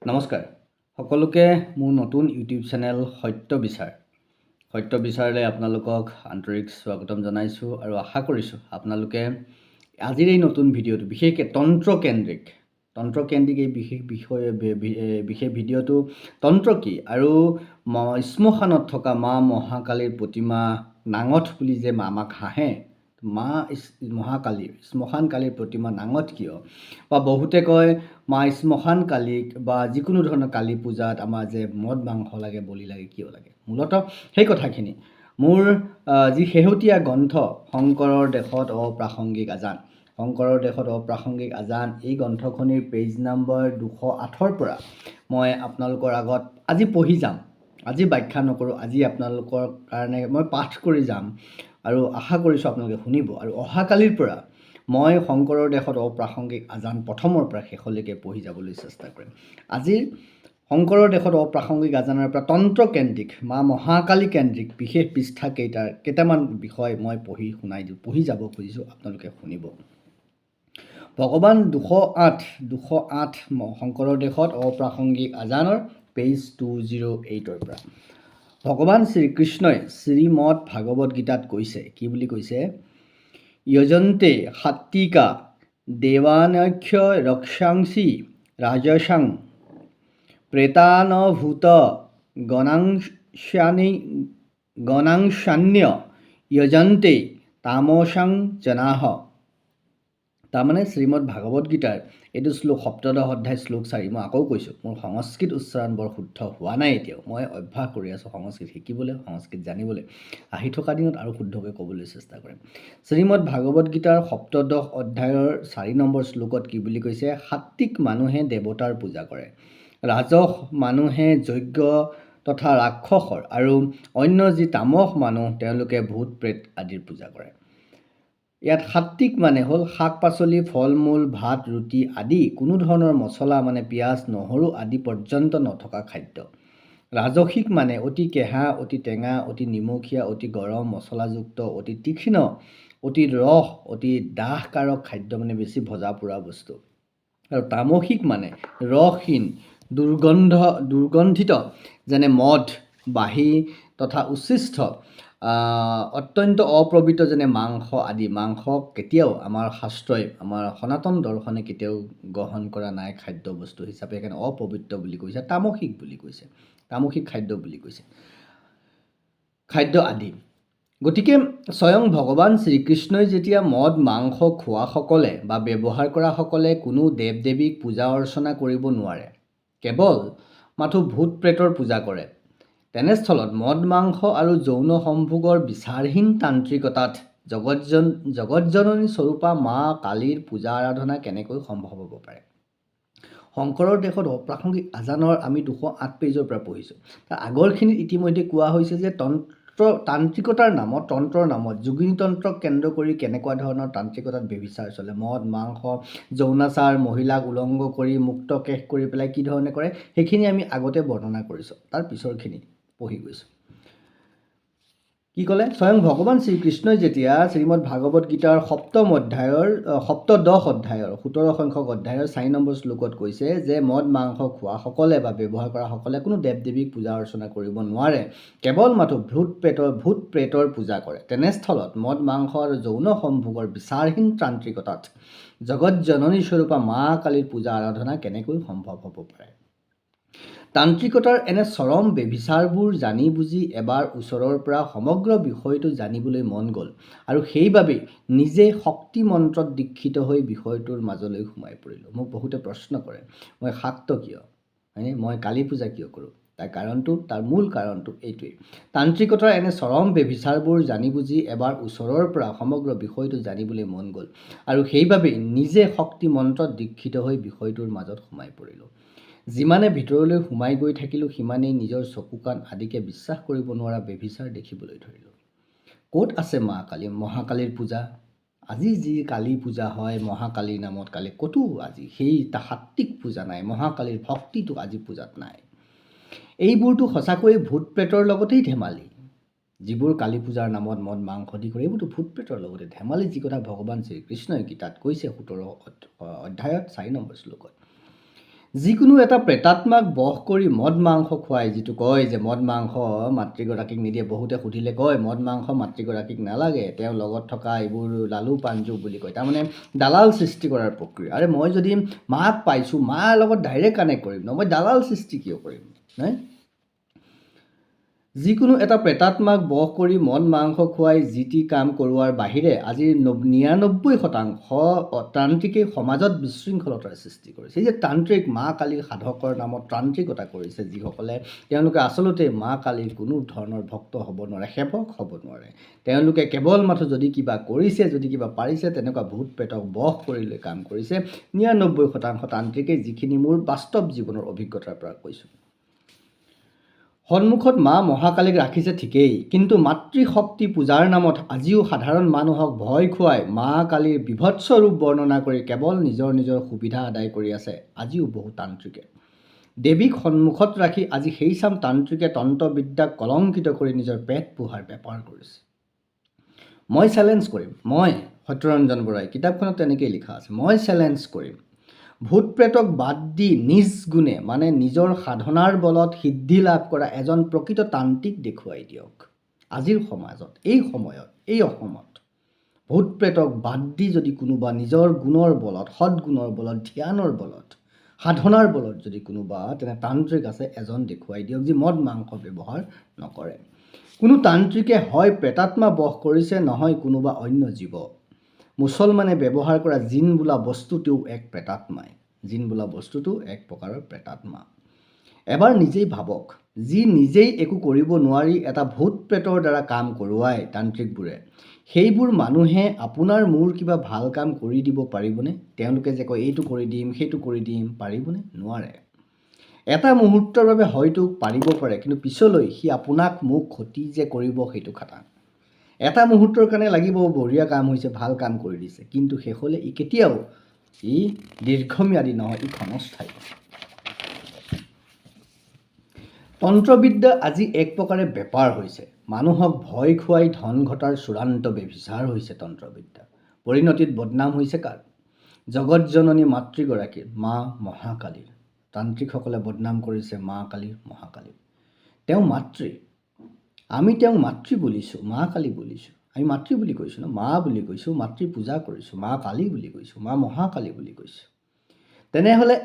নমস্কাৰ সকলোকে মোৰ নতুন ইউটিউব চেনেল সত্য বিচাৰলৈ আপোনালোকক আন্তৰিক স্বাগতম জনাইছোঁ আৰু আশা কৰিছোঁ আপোনালোকে আজিৰ এই নতুন ভিডিঅ'টো বিশেষকৈ তন্ত্ৰকেন্দ্ৰিক এই বিশেষ ভিডিঅ'টো তন্ত্ৰ কি আৰু শ্মশানত থকা মা মহাকালীৰ প্ৰতিমা নাঙঠ বুলি যে আমাক হাঁহে মা মহাকালীৰ শ্মশানকালীৰ প্ৰতিমা নাঙঠ কিয় বা বহুতে কয় মা শ্মশানকালীক বা যিকোনো ধৰণৰ কালী পূজাত আমাৰ যে মদ মাংস লাগে বলি লাগে কিয় লাগে মূলতঃ সেই কথাখিনি মোৰ যি শেহতীয়া গ্ৰন্থ শংকৰৰ দেশত অপ্ৰাসংগিক আজান এই গ্ৰন্থখনিৰ পেজ নম্বৰ 208ৰ পৰা মই আপোনালোকৰ আগত আজি পঢ়ি যাম আজি ব্যাখ্যা নকৰোঁ আজি আপোনালোকৰ কাৰণে মই পাঠ কৰি যাম আৰু আশা কৰিছোঁ আপোনালোকে শুনিব আৰু অহাকালিৰ পৰা মই শংকৰৰ দেশত অপ্ৰাসংগিক আজান প্ৰথমৰ পৰা শেষলৈকে পঢ়ি যাবলৈ চেষ্টা কৰিম আজিৰ শংকৰৰ দেশত অপ্ৰাসংগিক আজানৰ পৰা তন্ত্ৰকেন্দ্ৰিক মা মহাকালী কেন্দ্ৰিক বিশেষ পৃষ্ঠা কেইটামান বিষয় মই পঢ়ি যাব খুজিছোঁ আপোনালোকে শুনিব ভগৱান 208 শংকৰৰ দেশত অপ্ৰাসংগিক আজানৰ পেজ 208ৰ পৰা ভগৱান শ্ৰীকৃষ্ণই শ্ৰীমদ ভাগৱত গীতাত কৈছে কি বুলি কৈছে যজন্তে সাত্বিকা দেৱানক্ষ ৰক্ষাংসি ৰাজসাং প্ৰেতানভূত গণাংশান্য যজন্তে তামসাং জনাহ তাৰমানে শ্ৰীমদ ভাগৱত গীতাৰ এইটো শ্লোক 17 অধ্যায় শ্লোক 4 মই আকৌ কৈছোঁ মোৰ সংস্কৃত উচ্চাৰণ বৰ শুদ্ধ হোৱা নাই এতিয়াও মই অভ্যাস কৰি আছোঁ সংস্কৃত শিকিবলৈ সংস্কৃত জানিবলৈ আহি থকা দিনত আৰু শুদ্ধকৈ ক'বলৈ চেষ্টা কৰিম শ্ৰীমদ ভাগৱত গীতাৰ 17 অধ্যায়ৰ 4 নম্বৰ শ্লোকত কি বুলি কৈছে সাত্বিক মানুহে দেৱতাৰ পূজা কৰে ৰাজস মানুহে যজ্ঞ তথা ৰাক্ষসৰ আৰু অন্য যি তামস মানুহ তেওঁলোকে ভূত প্ৰেত আদিৰ পূজা কৰে ইয়াত সাত্বিক মানে হ'ল শাক পাচলি ফল মূল ভাত ৰুটি আদি কোনো ধৰণৰ মছলা মানে পিঁয়াজ নহৰু আদি পৰ্যন্ত নথকা খাদ্য ৰাজসিক মানে অতি কেঁহা অতি টেঙা অতি নিমখীয়া অতি গৰম মছলাযুক্ত অতি তীক্ষ্ণ অতি ৰস অতি দাহকাৰক খাদ্য মানে বেছি ভজা পোৰা বস্তু আৰু তামসিক মানে ৰসহীন দুৰ্গন্ধিত যেনে মদ বাঁহী তথা উচ্ছিষ্ট অত্যন্ত অপবিত্ৰ যেনে মাংস আদি মাংস কেতিয়াও আমাৰ শাস্ত্ৰই আমাৰ সনাতন দৰ্শনে কেতিয়াও গ্ৰহণ কৰা নাই খাদ্য বস্তু হিচাপে সেইকাৰণে অপবিত্ৰ বুলি কৈছে তামসিক খাদ্য বুলি কৈছে খাদ্য আদি গতিকে স্বয়ং ভগৱান শ্ৰীকৃষ্ণই যেতিয়া মদ মাংস খোৱাসকলে বা ব্যৱহাৰ কৰাসকলে কোনো দেৱ দেৱীক পূজা অৰ্চনা কৰিব নোৱাৰে কেৱল মাথো ভূত প্ৰেতৰ পূজা কৰে তেনেস্থলত মদ মাংস আৰু যৌন সম্ভোগৰ বিচাৰহীন তান্ত্ৰিকতাত জগতজননী স্বৰূপা মা কালীৰ পূজা আৰাধনা কেনেকৈ সম্ভৱ হ'ব পাৰে শংকৰৰ দেশত অপ্ৰাসংগিক আজানৰ আমি 208 পেজৰ পৰা পঢ়িছোঁ তাৰ আগৰখিনিত ইতিমধ্যে কোৱা হৈছে যে তান্ত্ৰিকতাৰ নামত তন্ত্ৰৰ নামত যোগিনী তন্ত্ৰক কেন্দ্ৰ কৰি কেনেকুৱা ধৰণৰ তান্ত্ৰিকতাত ব্যভিচাৰ চলে মদ মাংস যৌনাচাৰ মহিলাক উলংগ কৰি মুক্ত কেশ কৰি পেলাই কি ধৰণে কৰে সেইখিনি আমি আগতে বৰ্ণনা কৰিছোঁ তাৰ পিছৰখিনি পঢ়ি গৈছোঁ কি ক'লে স্বয়ং ভগৱান শ্ৰীকৃষ্ণই যেতিয়া শ্ৰীমদ ভাগৱত গীতাৰ 17 অধ্যায়ৰ 17 সংখ্যক অধ্যায়ৰ 4 নম্বৰ শ্লোকত কৈছে যে মদ মাংস খোৱাসকলে বা ব্যৱহাৰ কৰাসকলে কোনো দেৱ দেৱীক পূজা অৰ্চনা কৰিব নোৱাৰে কেৱল মাথো ভূত প্ৰেতৰ পূজা কৰে তেনেস্থলত মদ মাংস আৰু যৌন সম্ভোগৰ বিচাৰহীন তান্ত্ৰিকতাত জগতজননী স্বৰূপা মা কালীৰ পূজা আৰাধনা কেনেকৈ সম্ভৱ হ'ব পাৰে তান্ত্ৰিকতাৰ এনে চৰম ব্যভিচাৰবোৰ জানি বুজি এবাৰ ওচৰৰ পৰা সমগ্ৰ বিষয়টো জানিবলৈ মন গ'ল আৰু সেইবাবেই নিজে শক্তি মন্ত্ৰত দীক্ষিত হৈ বিষয়টোৰ মাজলৈ সোমাই পৰিলোঁ মোক বহুতে প্ৰশ্ন কৰে মই শাক্ত কিয় হয়নে মই কালী পূজা কিয় কৰোঁ তাৰ মূল কাৰণটো এইটোৱেই তান্ত্ৰিকতাৰ এনে চৰম ব্যভিচাৰবোৰ জানি বুজি এবাৰ ওচৰৰ পৰা সমগ্ৰ বিষয়টো জানিবলৈ মন গ'ল আৰু সেইবাবেই নিজে শক্তি মন্ত্ৰত দীক্ষিত হৈ বিষয়টোৰ মাজত সোমাই পৰিলোঁ যিমানে ভিতৰলৈ সোমাই গৈ থাকিলোঁ সিমানেই নিজৰ চকু কাণ আদিকে বিশ্বাস কৰিব নোৱাৰা ব্যভিচাৰ দেখিবলৈ ধৰিলোঁ ক'ত আছে মা কালী মহাকালীৰ পূজা আজি যি কালী পূজা হয় মহাকালীৰ নামত কালী ক'তো আজি সেই সাত্বিক পূজা নাই মহাকালীৰ ভক্তিটো আজি পূজাত নাই এইবোৰতো সঁচাকৈয়ে ভূত প্ৰেতৰ লগতেই ধেমালি যিবোৰ কালী পূজাৰ নামত মদ মাংস দি কৰে এইবোৰতো ভূত প্ৰেতৰ লগতে ধেমালি যি কথা ভগৱান শ্ৰীকৃষ্ণই গীতাত কৈছে 17 অধ্যায়ত 4 নম্বৰ শ্লোকত যিকোনো এটা প্ৰেতাত্মাক বশ কৰি মদ মাংস খুৱাই, যিটো কয় যে মদ মাংস মাতৃগৰাকীক নিদিয়ে, বহুতে সুধিলে কয় মদ মাংস মাতৃগৰাকীক নালাগে, তেওঁ লগত থকা এইবোৰ লালু পাঞ্জু বুলি কয়, তাৰমানে দালাল সৃষ্টি কৰাৰ প্ৰক্ৰিয়া। আৰে মই যদি মাক পাইছোঁ, মাৰ লগত ডাইৰেক্ট কানেক্ট কৰিম ন, মই দালাল সৃষ্টি কিয় কৰিম? নাই, যিকোনো এটা প্ৰেতাত্মাক বশ কৰি মদ মাংস খুৱাই যি টি কাম কৰোৱাৰ বাহিৰে আজিৰ 99% তান্ত্ৰিকে সমাজত বিশৃংখলতাৰ সৃষ্টি কৰিছে। এই যে তান্ত্ৰিক মা কালীৰ সাধকৰ নামত তান্ত্ৰিকতা কৰিছে, যিসকলে তেওঁলোকে আচলতে মা কালীৰ কোনো ধৰণৰ ভক্ত হ'ব নোৱাৰে, সেৱক হ'ব নোৱাৰে। তেওঁলোকে কেৱল মাথো যদি কিবা কৰিছে, যদি কিবা পাৰিছে, তেনেকুৱা ভূত প্ৰেতক বশ কৰি লৈ কাম কৰিছে। 99% তান্ত্ৰিকে, যিখিনি মোৰ বাস্তৱ জীৱনৰ অভিজ্ঞতাৰ পৰা কৈছোঁ। সন্মুখত মা মহাকালীক ৰাখিছে ঠিকেই, কিন্তু মাতৃশক্তি পূজাৰ নামত আজিও সাধাৰণ মানুহক ভয় খুৱাই মা কালীৰ বিভৎস ৰূপ বৰ্ণনা কৰি কেৱল নিজৰ নিজৰ সুবিধা আদায় কৰি আছে আজিও বহু তান্ত্ৰিকে। দেৱীক সন্মুখত ৰাখি আজি সেই চাম তান্ত্ৰিকে তন্ত্ৰবিদ্যাক কলংকিত কৰি নিজৰ পেট পোহাৰ বেপাৰ কৰিছে। মই চেলেঞ্জ কৰিম, মই সত্যৰঞ্জন বৰাই, কিতাপখনত তেনেকেই লিখা আছে, মই চেলেঞ্জ কৰিম, ভূত প্ৰেতক বাদ দি নিজ গুণে মানে নিজৰ সাধনাৰ বলত সিদ্ধি লাভ কৰা এজন প্ৰকৃত তান্ত্ৰিক দেখুৱাই দিয়ক। আজিৰ সমাজত, এই সময়ত, এই অসমত ভূত প্ৰেতক বাদ দি যদি কোনোবা নিজৰ গুণৰ বলত, সৎগুণৰ বলত, ধ্যানৰ বলত, সাধনাৰ বলত যদি কোনোবা তেনে তান্ত্ৰিক আছে, এজন দেখুৱাই দিয়ক যি মদ মাংস ব্যৱহাৰ নকৰে। কোনো তান্ত্ৰিকে হয় প্ৰেতাত্মা বশ কৰিছে, নহয় কোনোবা অন্য জীৱ। মুছলমানে ব্যৱহাৰ কৰা জিন বোলা বস্তুটোও এক প্ৰেতাত্মাই, জিন বোলা বস্তুটো এক প্ৰকাৰৰ প্ৰেতাত্মা। এবাৰ নিজেই ভাবক, যি নিজেই একো কৰিব নোৱাৰি এটা ভূত প্ৰেতৰ দ্বাৰা কাম কৰোৱাই তান্ত্ৰিকবোৰে, সেইবোৰ মানুহে আপোনাৰ মোৰ কিবা ভাল কাম কৰি দিব পাৰিবনে? তেওঁলোকে যে কয় এইটো কৰি দিম, সেইটো কৰি দিম, পাৰিবনে? নোৱাৰে। এটা মুহূৰ্তৰ বাবে হয়তো পাৰিব পাৰে, কিন্তু পিছলৈ সি আপোনাক মোক ক্ষতি যে কৰিব সেইটো খাটাং। এটা মুহূৰ্তৰ কাৰণে লাগিব বঢ়িয়া কাম হৈছে, ভাল কাম কৰি দিছে, কিন্তু শেষলৈ ই কেতিয়াও দীৰ্ঘম্যাদী নহয়, ই ক্ষণস্থায়ী। তন্ত্ৰবিদ্যা আজি এক প্ৰকাৰে বেপাৰ হৈছে, মানুহক ভয় খুৱাই ধন ঘটাৰ চূড়ান্ত ব্যভিচাৰ হৈছে তন্ত্ৰবিদ্যা। পৰিণতিত বদনাম হৈছে কাৰ? জগতজননী মাতৃগৰাকীৰ, মা মহাকালীৰ। তান্ত্ৰিকসকলে বদনাম কৰিছে মা কালীৰ, মহাকালীৰ। তেওঁ মাতৃ, আমি তেওঁক মাতৃ বুলিছোঁ, মা কালী বুলিছোঁ। আমি মাতৃ বুলি কৈছোঁ ন, মা বুলি কৈছোঁ, মাতৃ পূজা কৰিছোঁ, মা কালী বুলি কৈছোঁ, মা মহাকালী বুলি কৈছোঁ। তেনেহ'লে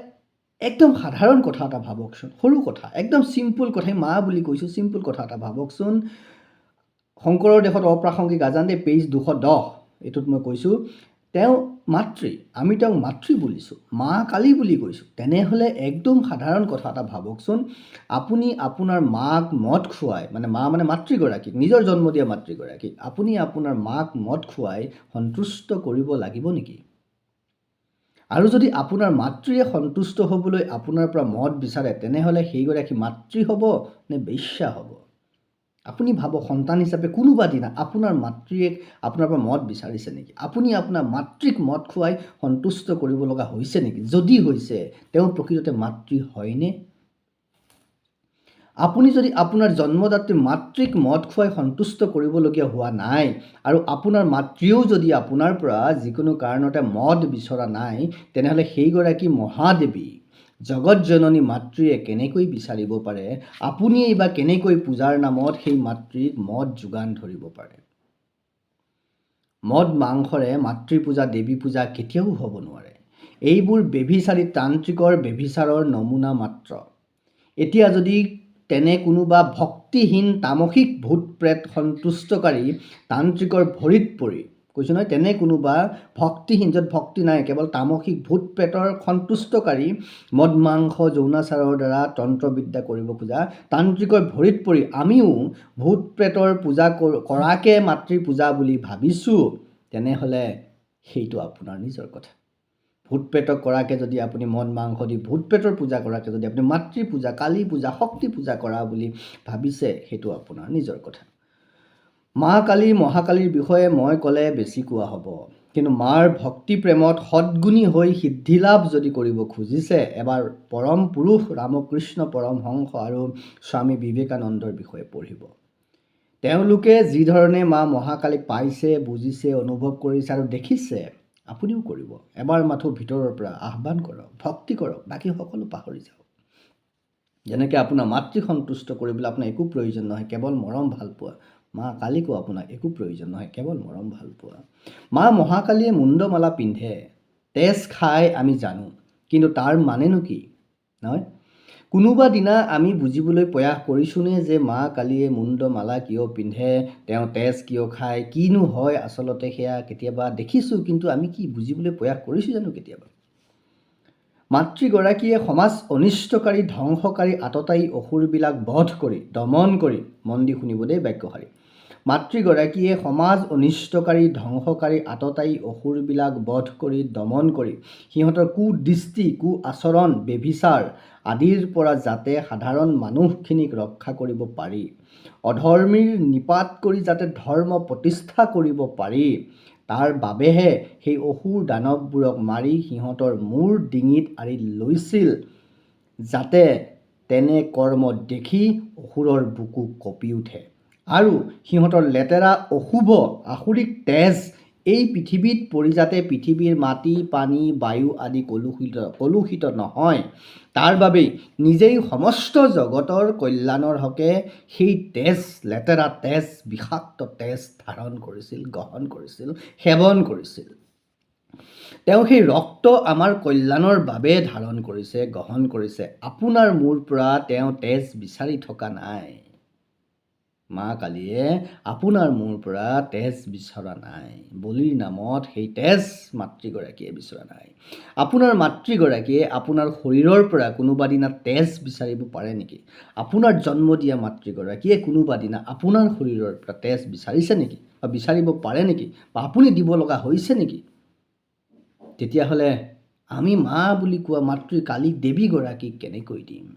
একদম সাধাৰণ কথা এটা ভাবকচোন, সৰু কথা, একদম চিম্পুল কথাই, মা বুলি কৈছোঁ, চিম্পুল কথা এটা ভাবকচোন। শংকৰৰ দেশত অপ্ৰাসংগিক আজান দে পেজ 210, এইটোত মই কৈছোঁ তেওঁ মাতৃ, আমি তেওঁক মাতৃ বুলিছোঁ, মা কালী বুলি কৈছোঁ। তেনেহ'লে একদম সাধাৰণ কথা এটা ভাবকচোন, আপুনি আপোনাৰ মাক মদ খুৱাই, মানে মা মানে মাতৃগৰাকীক, নিজৰ জন্ম দিয়া মাতৃগৰাকীক আপুনি আপোনাৰ মাক মদ খুৱাই সন্তুষ্ট কৰিব লাগিব নেকি? আৰু যদি আপোনাৰ মাতৃয়ে সন্তুষ্ট হ'বলৈ আপোনাৰ পৰা মদ বিচাৰে, তেনেহ'লে সেইগৰাকী মাতৃ হ'ব নে বেশ্যা হ'ব? আপুনি ভাবক, সন্তান হিচাপে কোনোবা দিনা আপোনাৰ মাতৃয়ে আপোনাৰ পৰা মদ বিচাৰিছে নেকি? আপুনি আপোনাৰ মাতৃক মদ খুৱাই সন্তুষ্ট কৰিব লগা হৈছে নেকি? যদি হৈছে, তেওঁ প্ৰকৃততে মাতৃ হয়নে? আপুনি যদি আপোনাৰ জন্মদাত্ৰী মাতৃক মদ খুৱাই সন্তুষ্ট কৰিবলগীয়া হোৱা নাই, আৰু আপোনাৰ মাতৃয়েও যদি আপোনাৰ পৰা যিকোনো কাৰণতে মদ বিচৰা নাই, তেনেহ'লে সেইগৰাকী মহাদেৱী জগতজননী মাতৃয়ে কেনেকৈ বিচাৰিব পাৰে? আপুনিয়েই বা কেনেকৈ পূজাৰ নামত সেই মাতৃক মদ যোগান ধৰিব পাৰে? মদ মাংসৰে মাতৃ পূজা, দেৱী পূজা কেতিয়াও হ'ব নোৱাৰে। এইবোৰ বেভিচাৰী তান্ত্ৰিকৰ বেভিচাৰৰ নমুনা মাত্ৰ। এতিয়া যদি তেনে কোনোবা ভক্তিহীন তামসিক ভূত প্ৰেত সন্তুষ্টকাৰী তান্ত্ৰিকৰ ভৰিত পৰি, কৈছোঁ নহয়, তেনে কোনোবা ভক্তিহীন, য'ত ভক্তি নাই, কেৱল তামসিক ভূত প্ৰেতৰ সন্তুষ্টকাৰী মদ মাংস যৌনাচাৰৰ দ্বাৰা তন্ত্ৰবিদ্যা কৰিব খোজা তান্ত্ৰিকৰ ভৰিত পৰি আমিও ভূত প্ৰেতৰ পূজা কৰাকে মাতৃ পূজা বুলি ভাবিছোঁ, তেনেহ'লে সেইটো আপোনাৰ নিজৰ কথা। ভূত প্ৰেতক কৰাকে যদি আপুনি মদ মাংস দি ভূত প্ৰেতৰ পূজা কৰাকে যদি আপুনি মাতৃ পূজা, কালী পূজা, শক্তি পূজা কৰা বুলি ভাবিছে, সেইটো আপোনাৰ নিজৰ কথা। মা কালী মহাকালীৰ বিষয়ে মই ক'লে বেছি কোৱা হ'ব, কিন্তু মাৰ ভক্তি প্ৰেমত সদ্গুণী হৈ সিদ্ধিলাভ যদি কৰিব খুজিছে, এবাৰ পৰম পুৰুষ ৰামকৃষ্ণ পৰমহংস আৰু স্বামী বিবেকানন্দৰ বিষয়ে পঢ়িব। তেওঁলোকে যিধৰণে মা মহাকালীক পাইছে, বুজিছে, অনুভৱ কৰিছে আৰু দেখিছে, আপুনিও কৰিব। এবাৰ মাথো ভিতৰৰ পৰা আহ্বান কৰক, ভক্তি কৰক, বাকী সকলো পাহৰি যাওক। যেনেকৈ আপোনাৰ মাতৃক সন্তুষ্ট কৰিবলৈ আপোনাৰ একো প্ৰয়োজন নহয়, কেৱল মৰম ভাল পোৱা। মা কালীকো আপোনাক একো প্ৰয়োজন নহয়, কেৱল মৰম ভাল পোৱা। মা মহাকালীয়ে মুণ্ডমালা পিন্ধে, তেজ খাই আমি জানো, কিন্তু তাৰ মানেনো কি নহয়? কোনোবা দিনা আমি বুজিবলৈ প্ৰয়াস কৰিছোঁনে যে মা কালীয়ে মুণ্ডমালা কিয় পিন্ধে, তেওঁ তেজ কিয় খায়, কিনো হয় আচলতে সেয়া কেতিয়াবা দেখিছোঁ, কিন্তু আমি কি বুজিবলৈ প্ৰয়াস কৰিছোঁ জানো কেতিয়াবা? মাতৃগৰাকীয়ে সমাজ অনিষ্টকাৰী, ধ্বংসকাৰী, আততায়ী অসুৰবিলাক বধ কৰি, দমন কৰি, মন দি শুনিব দেই বাক্যশাৰী। মাতৃগৰাকীয়ে সমাজ অনিষ্টকাৰী, ধ্বংসকাৰী, আততায়ী অসুৰবিলাক বধ কৰি, দমন কৰি, সিহঁতৰ কুদৃষ্টি, কুআচৰণ, বেভিচাৰ আদিৰ পৰা যাতে সাধাৰণ মানুহখিনিক ৰক্ষা কৰিব পাৰি, অধৰ্মীৰ নিপাত কৰি যাতে ধৰ্ম প্ৰতিষ্ঠা কৰিব পাৰি, তাৰ বাবেহে সেই অসুৰ দানৱবোৰক মাৰি সিহঁতৰ মূৰ ডিঙিত আঁৰি লৈছিল, যাতে তেনে কৰ্ম দেখি অসুৰৰ বুকু কঁপি উঠে আৰু সিহঁতৰ লেতেৰা অশুভ আসুৰিক তেজ এই পৃথিৱীত পৰি যাতে পৃথিৱীৰ মাটি, পানী, বায়ু আদি কলুষিত নহয়, তাৰ বাবেই নিজেই সমস্ত জগতৰ কল্যাণৰ হকে সেই তেজ, লেতেৰা তেজ, বিষাক্ত তেজ ধাৰণ কৰিছিল, গ্ৰহণ কৰিছিল, সেৱন কৰিছিল। তেওঁ সেই ৰক্ত আমাৰ কল্যাণৰ বাবে ধাৰণ কৰিছে, গ্ৰহণ কৰিছে। আপোনাৰ মোৰ পৰা তেওঁ তেজ বিচাৰি থকা নাই। মা কালীয়ে আপোনাৰ মোৰ পৰা তেজ বিচৰা নাই। বলিৰ নামত সেই তেজ মাতৃগৰাকীয়ে বিচৰা নাই। আপোনাৰ মাতৃগৰাকীয়ে আপোনাৰ শৰীৰৰ পৰা কোনোবা দিনা তেজ বিচাৰিব পাৰে নেকি? আপোনাৰ জন্ম দিয়া মাতৃগৰাকীয়ে কোনোবা দিনা আপোনাৰ শৰীৰৰ পৰা তেজ বিচাৰিছে নেকি, বা বিচাৰিব পাৰে নেকি, বা আপুনি দিব লগা হৈছে নেকি? তেতিয়াহ'লে আমি মা বুলি কোৱা মাতৃ কালী দেৱীগৰাকীক কেনেকৈ দিম?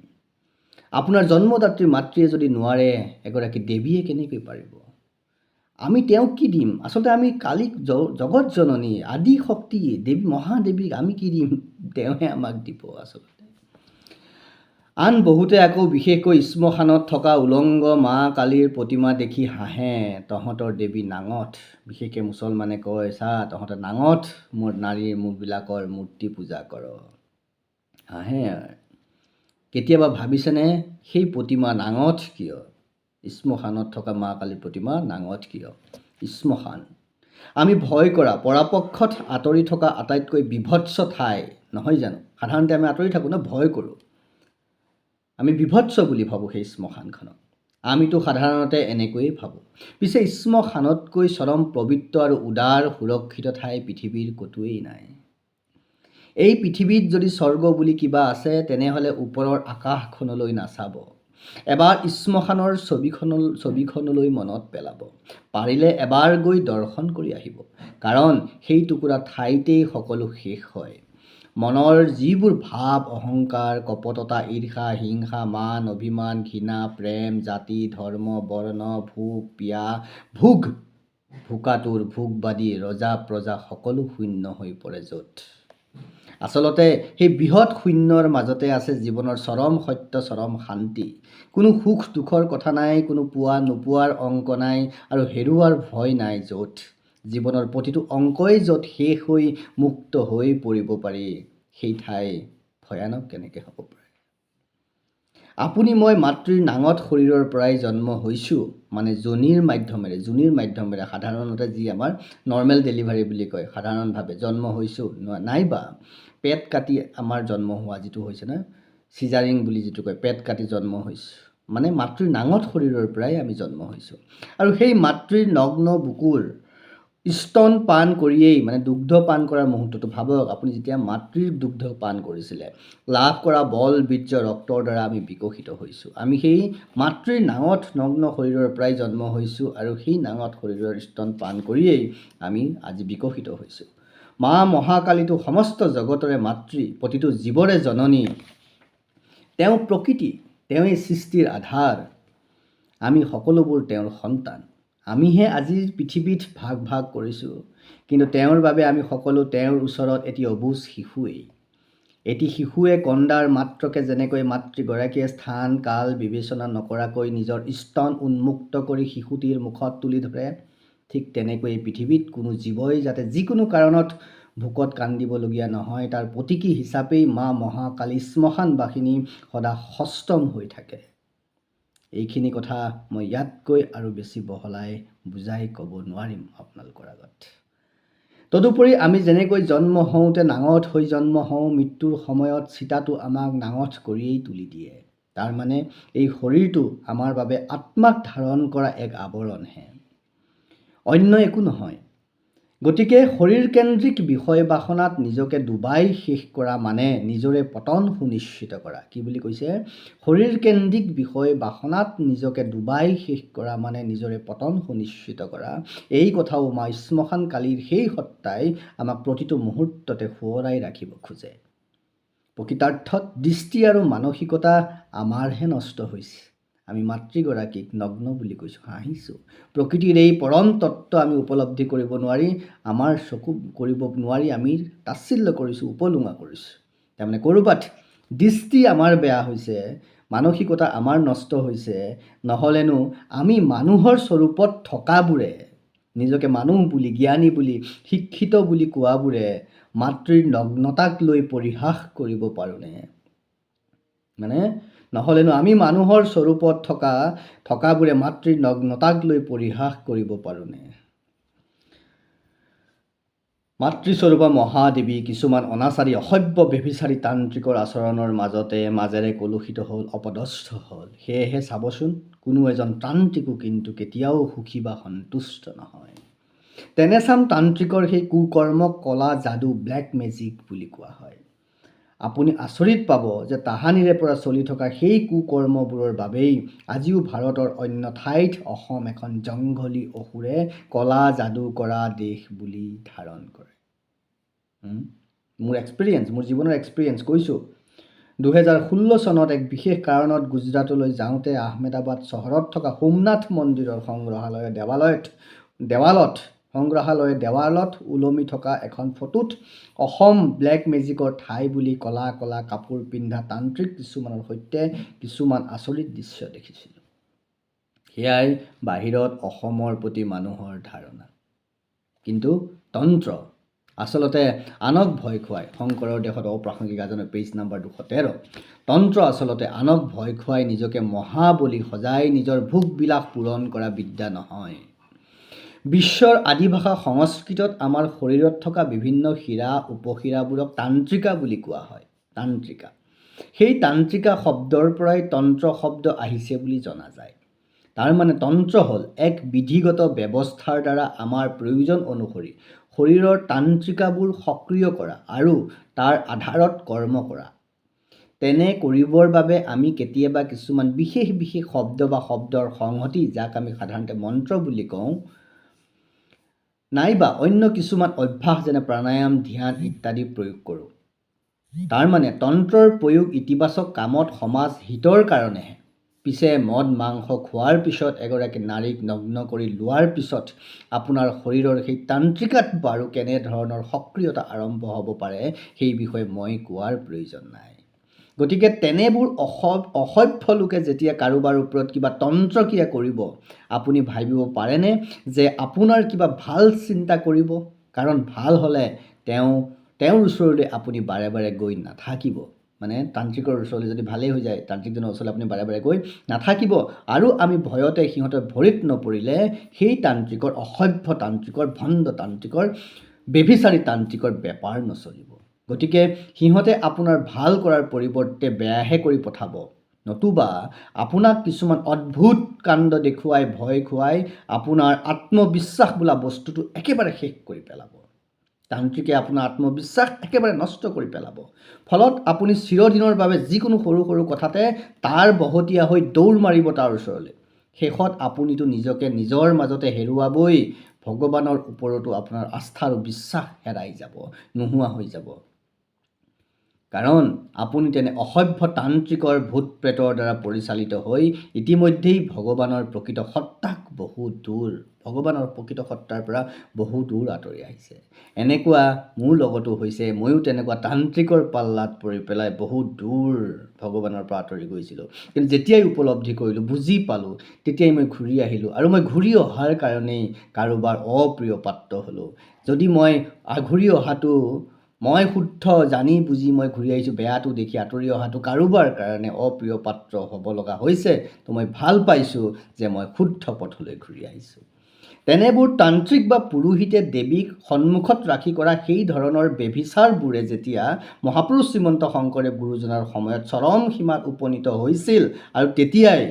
আপোনাৰ জন্মদাত্ৰী মাতৃয়ে যদি নোৱাৰে, এগৰাকী দেৱীয়ে কেনেকৈ পাৰিব? আমি তেওঁক কি দিম? আচলতে আমি কালীক, জগত জননী, আদি শক্তি দেৱী মহাদেৱীক আমি কি দিম? তেওঁহে আমাক দিব আচলতে। আন বহুতে আকৌ বিশেষকৈ শ্মশানত থকা উলংগ মা কালীৰ প্ৰতিমা দেখি হাঁহে, তহঁতৰ দেৱী নাঙঠ। বিশেষকৈ মুছলমানে কয়, চা তহঁতে নাঙঠ মোৰ নাৰীৰ মূৰবিলাকৰ মূৰ্তি পূজা কৰ, হাঁহে। কেতিয়াবা ভাবিছেনে সেই প্ৰতিমা নাঙঠ কিয়? শ্মশানত থকা মা কালীৰ প্ৰতিমা নাঙঠ কিয়? শ্মশান আমি ভয় কৰা, পৰাপক্ষত আঁতৰি থকা আটাইতকৈ বিভৎস ঠাই নহয় জানো? সাধাৰণতে আমি আঁতৰি থাকোঁ ন, ভয় কৰোঁ। আমি বিভৎস বুলি ভাবোঁ সেই শ্মশানখনক। আমিতো সাধাৰণতে এনেকৈয়ে ভাবোঁ। পিছে শ্মশানতকৈ চৰম পবিত্ৰ আৰু উদাৰ সুৰক্ষিত ঠাই পৃথিৱীৰ ক'তোৱেই নাই। এই পৃথিৱীত যদি স্বৰ্গ বুলি কিবা আছে, তেনেহ'লে ওপৰৰ আকাশখনলৈ নাচাব, এবাৰ শ্মশানৰ ছবিখনলৈ মনত পেলাব। পাৰিলে এবাৰ গৈ দৰ্শন কৰি আহিব, কাৰণ সেই টুকুৰা ঠাইতেই সকলো শেষ হয়। মনৰ যিবোৰ ভাৱ, অহংকাৰ, কপটতা, ঈৰ্ষা, হিংসা, মান, অভিমান, ঘৃণা, প্ৰেম, জাতি, ধৰ্ম, বৰ্ণ, ভোগ, পিয়াহ, ভোকাতুৰ, ভোগবাদী, ৰজা প্ৰজা সকলো শূন্য হৈ পৰে য'ত। আচলতে সেই বৃহৎ শূন্যৰ মাজতে আছে জীৱনৰ চৰম সত্য, চৰম শান্তি। কোনো সুখ দুখৰ কথা নাই, কোনো পোৱা নোপোৱাৰ অংক নাই, আৰু হেৰুৱাৰ ভয় নাই য'ত। জীৱনৰ প্ৰতিটো অংকই য'ত শেষ হৈ মুক্ত হৈ পৰিব পাৰি, সেই ঠাই ভয়ানক কেনেকৈ হ'ব পাৰে? আপুনি মই মাতৃৰ নাঙঠ শৰীৰৰ পৰাই জন্ম হৈছোঁ, মানে যোনিৰ মাধ্যমেৰে, সাধাৰণতে যি আমাৰ নৰ্মেল ডেলিভাৰী বুলি কয়, সাধাৰণভাৱে জন্ম হৈছোঁ, নাইবা পেট কাটি আমাৰ জন্ম হোৱা যিটো হৈছে না, চিজাৰিং বুলি যিটো কয়, পেট কাটি জন্ম হৈছোঁ, মানে মাতৃৰ নাঙঠ শৰীৰৰ পৰাই আমি জন্ম হৈছোঁ। আৰু সেই মাতৃৰ নগ্ন বুকুৰ স্তন পান কৰিয়েই, মানে দুগ্ধ পান কৰাৰ মুহূৰ্তটো ভাবক, আপুনি যেতিয়া মাতৃৰ দুগ্ধ পান কৰিছিলে, লাভ কৰা বল, বীৰ্য, ৰক্তৰ দ্বাৰা আমি বিকশিত হৈছোঁ। আমি সেই মাতৃৰ নাঙঠ নগ্ন শৰীৰৰ পৰাই জন্ম হৈছোঁ, আৰু সেই নাঙঠ শৰীৰৰ স্তন পান কৰিয়েই আমি আজি বিকশিত হৈছোঁ। মা মহাকালীটো সমস্ত জগতৰে মাতৃ, প্ৰতিটো জীৱৰে জননী। তেওঁ প্ৰকৃতি, তেওঁৱেই সৃষ্টিৰ আধাৰ। আমি সকলোবোৰ তেওঁৰ সন্তান। আমিহে আজিৰ পৃথিৱীত ভাগ ভাগ কৰিছোঁ, কিন্তু তেওঁৰ বাবে আমি সকলো তেওঁৰ ওচৰত এটি অবুজ শিশুৱেই। এটি শিশুৱে কন্দাৰ মাত্ৰকে যেনেকৈ মাতৃগৰাকীয়ে স্থান কাল বিবেচনা নকৰাকৈ নিজৰ স্তন উন্মুক্ত কৰি শিশুটিৰ মুখত তুলি ধৰে, ঠিক তেনেকৈ এই পৃথিৱীত কোনো জীৱই যাতে যিকোনো কাৰণত ভোকত কান্দিবলগীয়া নহয়, তাৰ প্ৰতীকী হিচাপেই মা মহাকালী শ্মশানবাসিনী সদা সষ্টম হৈ থাকে। এইখিনি কথা মই ইয়াতকৈ আৰু বেছি বহলাই বুজাই ক'ব নোৱাৰিম আপোনালোকৰ আগত। তদুপৰি আমি যেনেকৈ জন্ম হওঁতে নাঙঠ হৈ জন্ম হওঁ, মৃত্যুৰ সময়ত চিতাটো আমাক নাঙঠ কৰিয়েই তুলি দিয়ে। তাৰ মানে এই শৰীৰটো আমাৰ বাবে আত্মাক ধাৰণ কৰা এক আৱৰণহে, অন্য একো নহয়। গতিকে শৰীৰকেন্দ্ৰিক বিষয় বাসনাত নিজকে ডুবাই শেষ কৰা মানে নিজৰে পতন সুনিশ্চিত কৰা। কি বুলি কৈছে? শৰীৰকেন্দ্ৰিক বিষয় বাসনাত নিজকে ডুবাই শেষ কৰা মানে নিজৰে পতন সুনিশ্চিত কৰা। এই কথাও মা শ্মশান কালীৰ সেই সত্তাই আমাক প্ৰতিটো মুহূৰ্ততে সোঁৱৰাই ৰাখিব খোজে। প্ৰকৃতাৰ্থত দৃষ্টি আৰু মানসিকতা আমাৰহে নষ্ট হৈছে। আমি মাতৃগৰাকীক নগ্ন বুলি কৈছোঁ, হাঁহিছোঁ। প্ৰকৃতিৰ এই পৰম তত্ত্ব আমি উপলব্ধি কৰিব নোৱাৰি, আমাৰ চকু কৰিব নোৱাৰি আমি তাচ্ছিল্য কৰিছোঁ, উপলুঙা কৰিছোঁ। তাৰমানে ক'ৰবাত দৃষ্টি আমাৰ বেয়া হৈছে, মানসিকতা আমাৰ নষ্ট হৈছে, নহ'লেনো আমি মানুহৰ স্বৰূপত থকাবোৰে, নিজকে মানুহ বুলি, জ্ঞানী বুলি, শিক্ষিত বুলি কোৱাবোৰে মাতৃৰ নগ্নতাক লৈ পৰিহাস কৰিব পাৰোঁনে? মানে নহ'লেনো আমি মানুহৰ স্বৰূপত থকাবোৰে মাতৃৰ নগ্নতাক লৈ পৰিহাস কৰিব পাৰোঁনে? মাতৃস্বৰূপা মহাদেৱী কিছুমান অনাচাৰী অসভ্য ব্যভিচাৰী তান্ত্ৰিকৰ আচৰণৰ মাজেৰে কলুষিত হ'ল, অপদস্থ হ'ল। সেয়েহে চাবচোন, কোনো এজন তান্ত্ৰিকো কিন্তু কেতিয়াও সুখী বা সন্তুষ্ট নহয়। তেনেচাম তান্ত্ৰিকৰ সেই কুকৰ্মক কলা যাদু, ব্লেক মেজিক বুলি কোৱা হয়। আপুনি আচৰিত পাব যে তাহানিৰে পৰা চলি থকা সেই কুকৰ্মবোৰৰ বাবেই আজিও ভাৰতৰ অন্য ঠাইত অসম এখন জংঘলী অসুৰে কলা যাদু কৰা দেশ বুলি ধাৰণ কৰে। মোৰ জীৱনৰ এক্সপিৰিয়েঞ্চ কৈছোঁ। 2016 চনত এক বিশেষ কাৰণত গুজৰাটলৈ যাওঁতে আহমেদাবাদ চহৰত থকা সোমনাথ মন্দিৰৰ দেৱালত ওলমি থকা এখন ফটোত অসম ব্লেক মেজিকৰ ঠাই বুলি কলা কলা কাপোৰ পিন্ধা তান্ত্ৰিক কিছুমানৰ সৈতে কিছুমান আচৰিত দৃশ্য দেখিছিলোঁ। সেয়াই বাহিৰত অসমৰ প্ৰতি মানুহৰ ধাৰণা। কিন্তু তন্ত্ৰ আচলতে আনক ভয় খুৱাই, শংকৰৰ দেশত অপ্ৰাসংগিক আজনৰ পেজ নম্বৰ 213। তন্ত্ৰ আচলতে আনক ভয় খুৱাই নিজকে মহাবলী সজাই নিজৰ ভোগবিলাস পূৰণ কৰা বিদ্যা নহয়। বিশ্বৰ আদিভাষা সংস্কৃতত আমাৰ শৰীৰত থকা বিভিন্ন শিৰা উপশিৰাবোৰক তান্ত্ৰিকা বুলি কোৱা হয়। তান্ত্ৰিকা, সেই তান্ত্ৰিকা শব্দৰ পৰাই তন্ত্ৰ শব্দ আহিছে বুলি জনা যায়। তাৰ মানে তন্ত্ৰ হ'ল এক বিধিগত ব্যৱস্থাৰ দ্বাৰা আমাৰ প্ৰয়োজন অনুসৰি শৰীৰৰ তান্ত্ৰিকাবোৰ সক্ৰিয় কৰা আৰু তাৰ আধাৰত কৰ্ম কৰা। তেনে কৰিবৰ বাবে আমি কেতিয়াবা কিছুমান বিশেষ শব্দ বা শব্দৰ সংহতি, যাক আমি সাধাৰণতে মন্ত্ৰ বুলি কওঁ, নাইবা অন্য কিছুমান অভ্যাস যেনে প্ৰাণায়াম, ধ্যান ইত্যাদি প্ৰয়োগ কৰোঁ। তাৰ মানে তন্ত্ৰৰ প্ৰয়োগ ইতিবাচক কামত সমাজ হিতৰ কাৰণেহে। পিছে মদ মাংস খোৱাৰ পিছত, এগৰাকী নাৰীক নগ্ন কৰি লোৱাৰ পিছত আপোনাৰ শৰীৰৰ সেই তান্ত্ৰিকাত বাৰু কেনেধৰণৰ সক্ৰিয়তা আৰম্ভ হ'ব পাৰে সেই বিষয়ে মই কোৱাৰ প্ৰয়োজন নাই। গতিকে তেনেবোৰ অসভ্য লোকে যেতিয়া কাৰোবাৰ ওপৰত কিবা তন্ত্ৰক্ৰিয়া কৰিব, আপুনি ভাবিব পাৰেনে যে আপোনাৰ কিবা ভাল চিন্তা কৰিব? কাৰণ ভাল হ'লে তেওঁৰ ওচৰলৈ আপুনি বাৰে বাৰে গৈ নাথাকিব। মানে তান্ত্ৰিকৰ ওচৰলৈ যদি ভালেই হৈ যায়, তান্ত্ৰিকজনৰ ওচৰলৈ আপুনি বাৰে বাৰে গৈ নাথাকিব। আৰু আমি ভয়তে সিহঁতৰ ভৰিত নপৰিলে সেই তান্ত্ৰিকৰ, অসভ্য তান্ত্ৰিকৰ, ভণ্ড তান্ত্ৰিকৰ, ব্যভিচাৰী তান্ত্ৰিকৰ বেপাৰ নচলিব। গতিকে সিহঁতে আপোনাৰ ভাল কৰাৰ পৰিৱৰ্তে বেয়াহে কৰি পঠাব। নতুবা আপোনাক কিছুমান অদ্ভুত কাণ্ড দেখুৱাই ভয় খুৱাই আপোনাৰ আত্মবিশ্বাস বোলা বস্তুটো একেবাৰে শেষ কৰি পেলাব। তান্ত্ৰিকে আপোনাৰ আত্মবিশ্বাস একেবাৰে নষ্ট কৰি পেলাব। ফলত আপুনি চিৰদিনৰ বাবে যিকোনো সৰু সৰু কথাতে তাৰ বহতীয়া হৈ দৌৰ মাৰিব তাৰ ওচৰলৈ। শেষত আপুনিতো নিজকে নিজৰ মাজতে হেৰুৱাবই, ভগৱানৰ ওপৰতো আপোনাৰ আস্থা আৰু বিশ্বাস হেৰাই যাব, নোহোৱা হৈ যাব। কাৰণ আপুনি তেনে অসভ্য তান্ত্ৰিকৰ ভূত প্ৰেতৰ দ্বাৰা পৰিচালিত হৈ ইতিমধ্যেই ভগৱানৰ প্ৰকৃত সত্তাক বহু দূৰ ভগৱানৰ প্ৰকৃত সত্তাৰ পৰা বহু দূৰ আঁতৰি আহিছে। এনেকুৱা মোৰ লগতো হৈছে। ময়ো তেনেকুৱা তান্ত্ৰিকৰ পাল্লাত পৰি পেলাই বহু দূৰ ভগৱানৰ পৰা আঁতৰি গৈছিলোঁ। কিন্তু যেতিয়াই উপলব্ধি কৰিলোঁ, বুজি পালোঁ, তেতিয়াই মই ঘূৰি আহিলোঁ। আৰু মই ঘূৰি অহাৰ কাৰণেই কাৰোবাৰ অপ্ৰিয় পাত্ৰ হ'লোঁ। যদি মই ঘূৰি অহাটো মই শুদ্ধ জানি বুজি মই ঘূৰি আহিছোঁ, বেয়াটো দেখি আঁতৰি অহাটো কাৰোবাৰ কাৰণে অপ্ৰিয় পাত্ৰ হ'ব লগা হৈছে, তো মই ভাল পাইছোঁ যে মই শুদ্ধ পথলৈ ঘূৰি আহিছোঁ। তেনেবোৰ তান্ত্ৰিক বা পুৰোহিতে দেৱীক সন্মুখত ৰাখি কৰা সেই ধৰণৰ ব্যভিচাৰবোৰে যেতিয়া মহাপুৰুষ শ্ৰীমন্ত শংকৰদেৱ গুৰুজনাৰ সময়ত চৰম সীমাত উপনীত হৈছিল, আৰু তেতিয়াই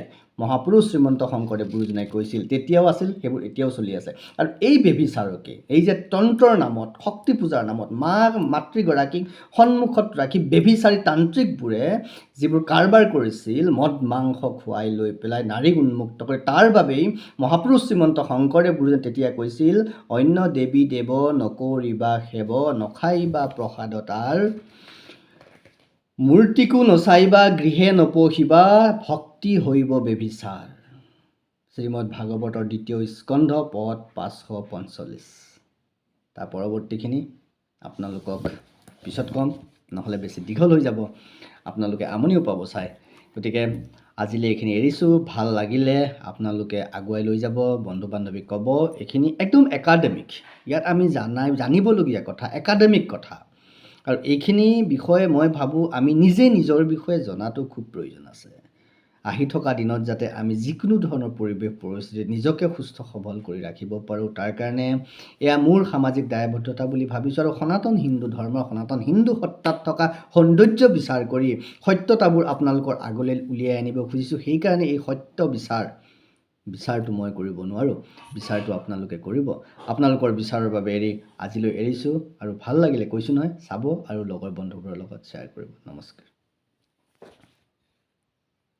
মহাপুৰুষ শ্ৰীমন্ত শংকৰদেৱ গুৰুজনাই কৈছিল, তেতিয়াও আছিল, সেইবোৰ এতিয়াও চলি আছে। আৰু এই ব্যভিচাৰকে, এই যে তন্ত্ৰৰ নামত, শক্তি পূজাৰ নামত মাতৃগৰাকীক সন্মুখত ৰাখি ব্যভিচাৰী তান্ত্ৰিকবোৰে যিবোৰ কাৰবাৰ কৰিছিল, মদ মাংস খুৱাই লৈ পেলাই নাৰীক উন্মুক্ত কৰি, তাৰ বাবেই মহাপুৰুষ শ্ৰীমন্ত শংকৰদেৱ গুৰুজনাই তেতিয়া কৈছিল, অন্য দেৱী দেৱ নকৰিবা সেৱ, নখাইবা প্ৰসাদ তাৰ, মূৰ্তিকো নচাইবা, গৃহে নপহিবা, ভক্তি হৈব ব্যভিচাৰ। শ্ৰীমদ ভাগৱতৰ 2য় স্কন্ধ পদ 545। তাৰ পৰৱৰ্তীখিনি আপোনালোকক পিছত ক'ম, নহ'লে বেছি দীঘল হৈ যাব, আপোনালোকে আমনিও পাব চাই। গতিকে আজিলৈ এইখিনি এৰিছোঁ। ভাল লাগিলে আপোনালোকে আগুৱাই লৈ যাব, বন্ধু বান্ধৱীক ক'ব। এইখিনি একদম একাডেমিক, ইয়াত আমি জানিবলগীয়া কথা, একাডেমিক কথা। আৰু এইখিনি বিষয়ে মই ভাবোঁ আমি নিজে নিজৰ বিষয়ে জনাটো খুব প্ৰয়োজন আছে। আহি থকা দিনত যাতে আমি যিকোনো ধৰণৰ পৰিৱেশ পৰিস্থিতিত নিজকে সুস্থ সবল কৰি ৰাখিব পাৰোঁ, তাৰ কাৰণে এয়া মোৰ সামাজিক দায়বদ্ধতা বুলি ভাবিছোঁ। আৰু সনাতন হিন্দু ধৰ্মৰ, সনাতন হিন্দু সত্তাত থকা সৌন্দৰ্য বিচাৰ কৰি সত্যতাবোৰ আপোনালোকৰ আগলৈ উলিয়াই আনিব খুজিছোঁ। সেইকাৰণে এই সত্য বিচাৰটো মই কৰিব নোৱাৰোঁ, বিচাৰটো আপোনালোকে কৰিব। আপোনালোকৰ বিচাৰৰ বাবে আজিলৈ এৰিছোঁ। আৰু ভাল লাগিলে কৈছোঁ নহয়, চাব আৰু লগৰ বন্ধুবোৰৰ লগত শ্বেয়াৰ কৰিব। নমস্কাৰ।